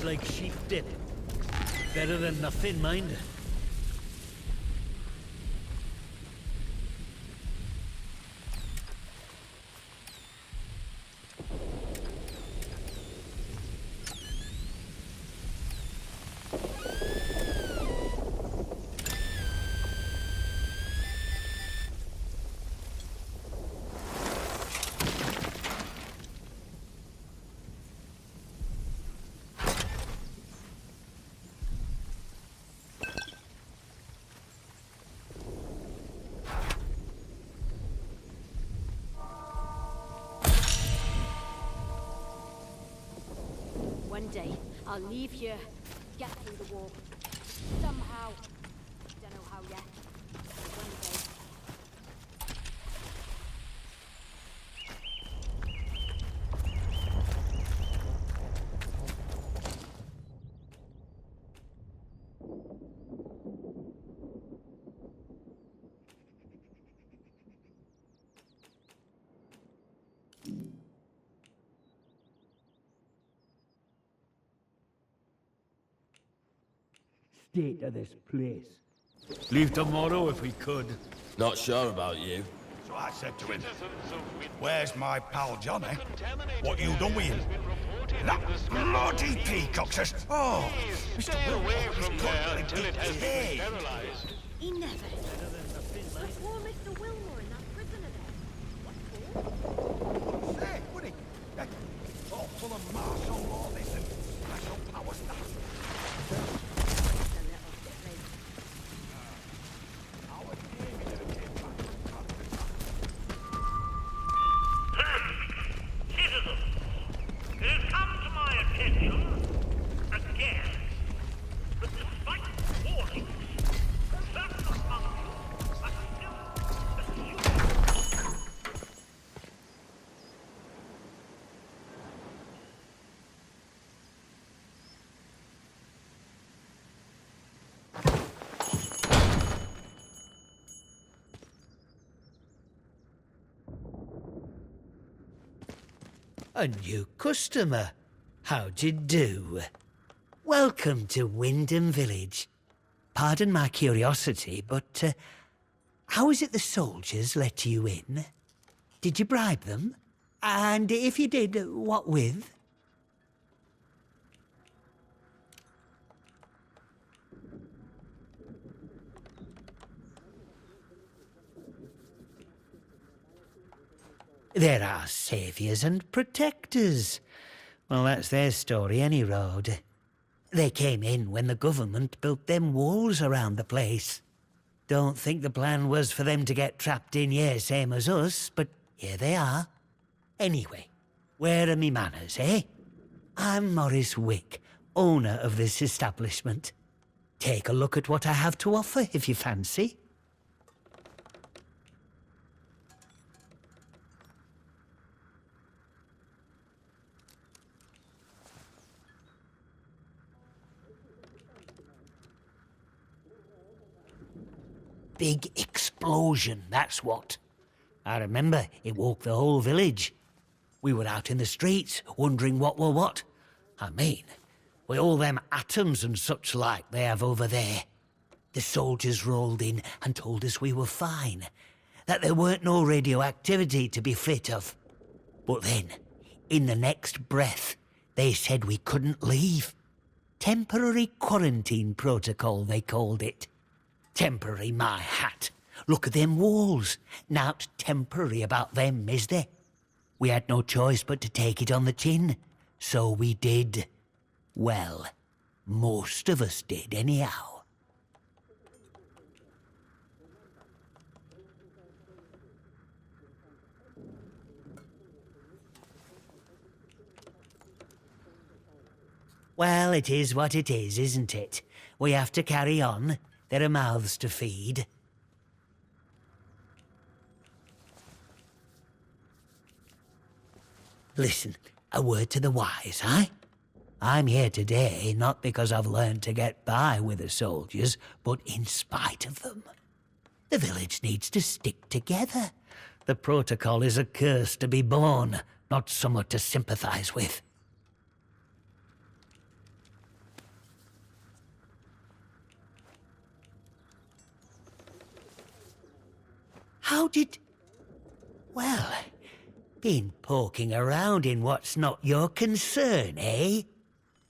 like sheep dip. Better than nothing, mind. One day, I'll leave here, get through the wall. Somehow. Don't know how yet. But one day. State of this place. Leave tomorrow if we could. Not sure about you. So I said to him, "Where's my pal Johnny? What you done with him?" That bloody peacock says, "Oh, Mr. Wilmore is currently decayed." He never is. But poor Mr. Wilmore in that prisoner there. What for? Say, would he? All full of martial law, this and special power stuff. A new customer. How'd you do? Welcome to Wyndham Village. Pardon my curiosity, but how is it the soldiers let you in? Did you bribe them? And if you did, what with? There are saviours and protectors. Well, that's their story, any road. They came in when the government built them walls around the place. Don't think the plan was for them to get trapped in here, same as us, but here they are. Anyway, where are me manners, eh? I'm Maurice Wick, owner of this establishment. Take a look at what I have to offer, if you fancy. Big explosion, that's what. I remember it woke the whole village. We were out in the streets, wondering what were what. I mean, with all them atoms and such like they have over there. The soldiers rolled in and told us we were fine, that there weren't no radioactivity to be frit of. But then, in the next breath, they said we couldn't leave. Temporary quarantine protocol, they called it. Temporary, my hat. Look at them walls. Nowt temporary about them, is there? We had no choice but to take it on the chin. So we did. Well, most of us did, anyhow. Well, it is what it is, isn't it? We have to carry on. There are mouths to feed. Listen, a word to the wise, eh? I'm here today not because I've learned to get by with the soldiers, but in spite of them. The village needs to stick together. The protocol is a curse to be born, not somewhat to sympathize with. How did... Well, been poking around in what's not your concern, eh?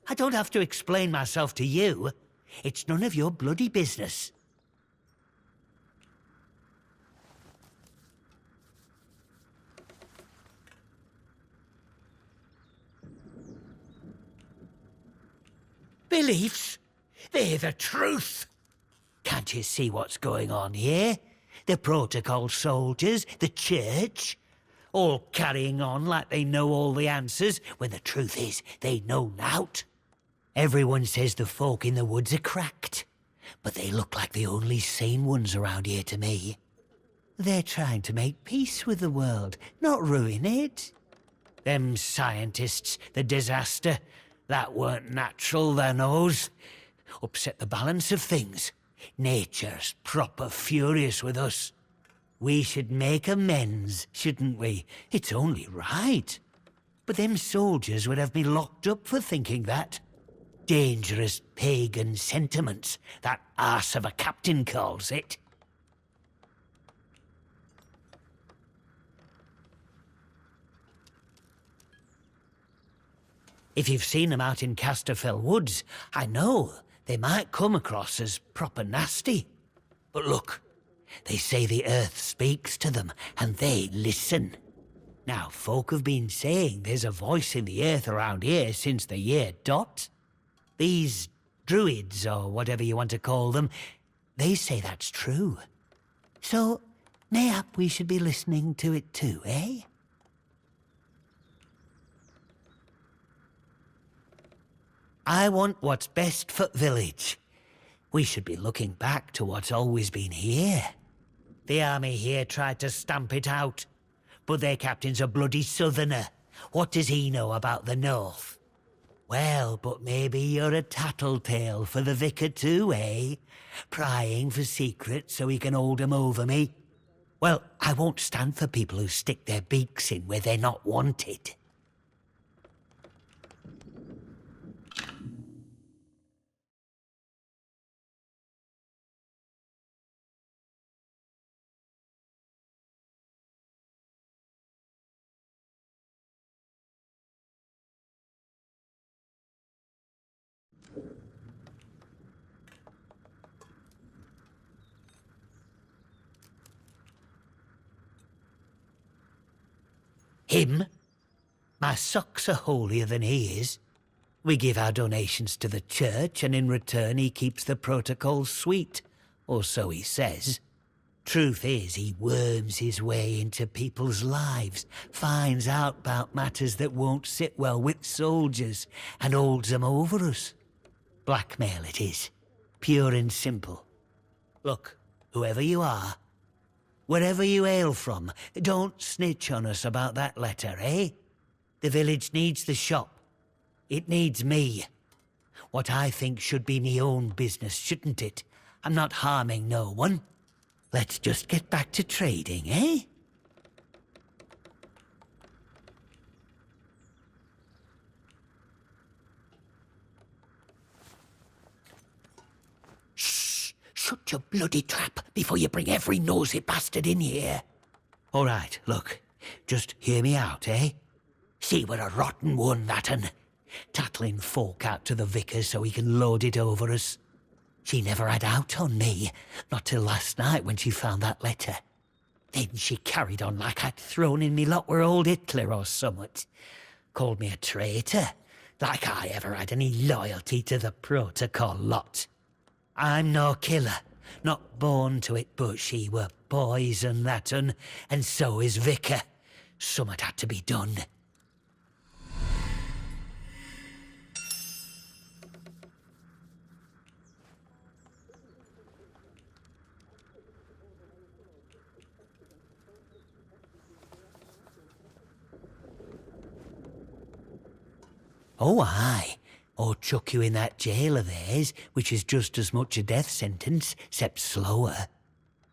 I don't have to explain myself to you. It's none of your bloody business. Beliefs? They're the truth. Can't you see what's going on here? The protocol soldiers, the church, all carrying on like they know all the answers, when the truth is they know nought. Everyone says the folk in the woods are cracked, but they look like the only sane ones around here to me. They're trying to make peace with the world, not ruin it. Them scientists, the disaster, that weren't natural, thou knows. Upset the balance of things. Nature's proper furious with us. We should make amends, shouldn't we? It's only right. But them soldiers would have me locked up for thinking that. Dangerous pagan sentiments, that arse of a captain calls it. If you've seen them out in Casterfell Woods, I know they might come across as proper nasty. But look, they say the earth speaks to them, and they listen. Now, folk have been saying there's a voice in the earth around here since the year dot. These druids, or whatever you want to call them, they say that's true. So, mayhap we should be listening to it too, eh? I want what's best for village. We should be looking back to what's always been here. The army here tried to stamp it out, but their captain's a bloody southerner. What does he know about the north? Well, but maybe you're a tattletale for the vicar too, eh? Prying for secrets so he can hold 'em over me. Well, I won't stand for people who stick their beaks in where they're not wanted. Him? My socks are holier than he is. We give our donations to the church, and in return he keeps the protocols sweet, or so he says. Truth is, he worms his way into people's lives, finds out about matters that won't sit well with soldiers, and holds them over us. Blackmail it is, pure and simple. Look, whoever you are, wherever you hail from, don't snitch on us about that letter, eh? The village needs the shop. It needs me. What I think should be me own business, shouldn't it? I'm not harming no one. Let's just get back to trading, eh? Shh! Shut your bloody trap before you bring every nosy bastard in here. All right, look. Just hear me out, eh? See, we're a rotten one, that un. Tattling folk out to the vicar so he can load it over us. She never had out on me, not till last night when she found that letter. Then she carried on like I'd thrown in me lot were old Hitler or summat. Called me a traitor, like I ever had any loyalty to the protocol lot. I'm no killer, not born to it, but she were poison, that un, and so is vicar. Summat had to be done. Oh, aye. Or chuck you in that jail of theirs, which is just as much a death sentence, except slower.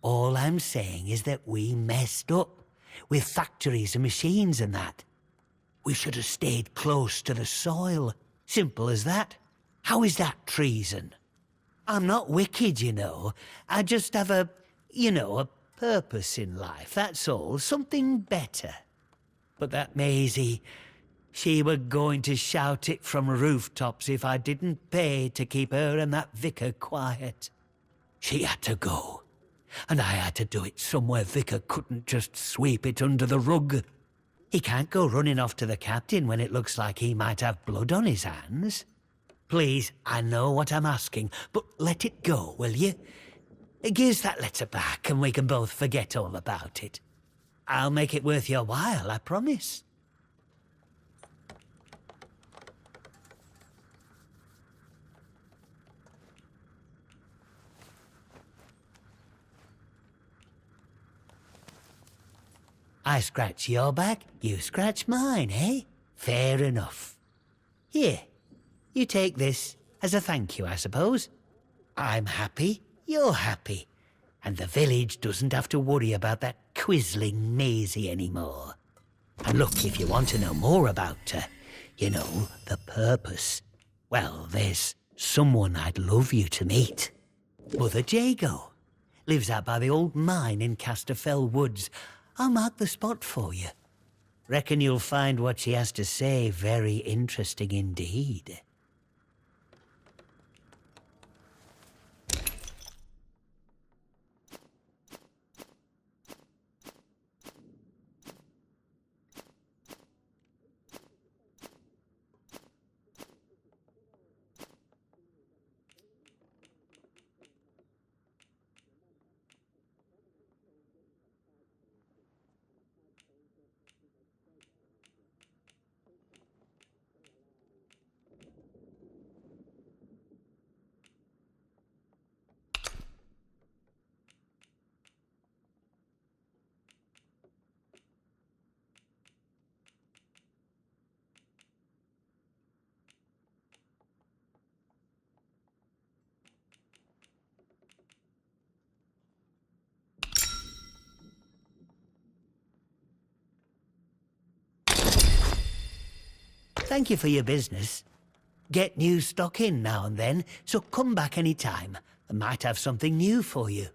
All I'm saying is that we messed up, with factories and machines and that. We should have stayed close to the soil. Simple as that. How is that treason? I'm not wicked, you know. I just have a purpose in life, that's all. Something better. But that Maisie, she were going to shout it from rooftops if I didn't pay to keep her and that vicar quiet. She had to go, and I had to do it somewhere Vicar couldn't just sweep it under the rug. He can't go running off to the captain when it looks like he might have blood on his hands. Please, I know what I'm asking, but let it go, will you? Give us that letter back and we can both forget all about it. I'll make it worth your while, I promise. I scratch your back, you scratch mine, eh? Fair enough. Here, you take this as a thank you, I suppose. I'm happy, you're happy, and the village doesn't have to worry about that quizzling Maisie anymore. And look, if you want to know more about her, you know, the purpose, well, there's someone I'd love you to meet. Mother Jago. Lives out by the old mine in Casterfell Woods. I'll mark the spot for you. Reckon you'll find what she has to say very interesting indeed. Thank you for your business. Get new stock in now and then, so come back any time. I might have something new for you.